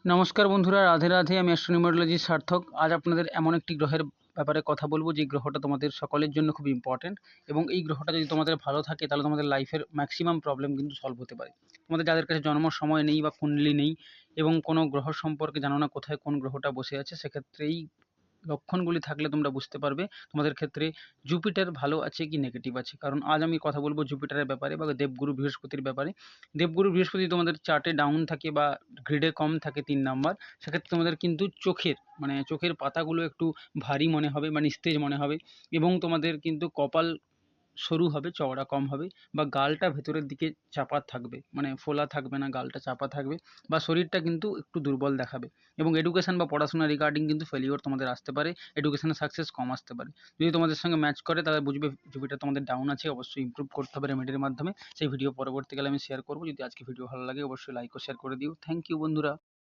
নমস্কার বন্ধুরা, রাধে রাধে। আমি অ্যাস্ট্রোনিউমারোলজির সার্থক। আজ আপনাদের এমন একটি গ্রহের ব্যাপারে কথা বলবো যে গ্রহটা তোমাদের সকলের জন্য খুব ইম্পর্টেন্ট, এবং এই গ্রহটা যদি তোমাদের ভালো থাকে তাহলে তোমাদের লাইফের ম্যাক্সিমাম প্রবলেম কিন্তু সলভ হতে পারে। তোমাদের যাদের কাছে জন্ম সময় নেই বা কুণ্ডলী নেই এবং কোনো গ্রহ সম্পর্কে জানো না কোথায় কোন গ্রহটা বসে আছে, সেক্ষেত্রে এই লক্ষণগুলি থাকলে তোমরা বুঝতে পারবে তোমাদের ক্ষেত্রে জুপিটার ভালো আছে কি নেগেটিভ আছে। কারণ আজ আমি কথা বলবো জুপিটারের ব্যাপারে বা দেবগুরু বৃহস্পতির ব্যাপারে। দেবগুরু বৃহস্পতি তোমাদের চার্টে ডাউন থাকে বা গ্রিডে কম থাকে 3 নাম্বার, সেক্ষেত্রে তোমাদের কিন্তু চোখের পাতাগুলো একটু ভারী মনে হবে বা নিস্তেজ মনে হবে, এবং তোমাদের কিন্তু কপাল সরু হবে, চওড়া কম হবে, বা গালটা ভেতরের দিকে চাপা থাকবে, মানে ফোলা থাকবে না, গালটা চাপা থাকবে, বা শরীরটা কিন্তু একটু দুর্বল দেখাবে। এবং এডুকেশন বা পড়াশোনা রিগার্ডিং কিন্তু ফেলিওর তোমাদের আসতে পারে, এডুকেশনে সাকসেস কম আসতে পারে। যদি তোমাদের সঙ্গে ম্যাচ করে তাহলে বুঝবে জুপিটার তোমাদের ডাউন আছে, অবশ্যই ইমপ্রুভ করতে হবে রেমেডির মাধ্যমে। সেই ভিডিও পরবর্তীকালে আমি শেয়ার করবো। যদি আজকে ভিডিও ভালো লাগে অবশ্যই লাইক ও শেয়ার করে দিও। থ্যাংক ইউ বন্ধুরা।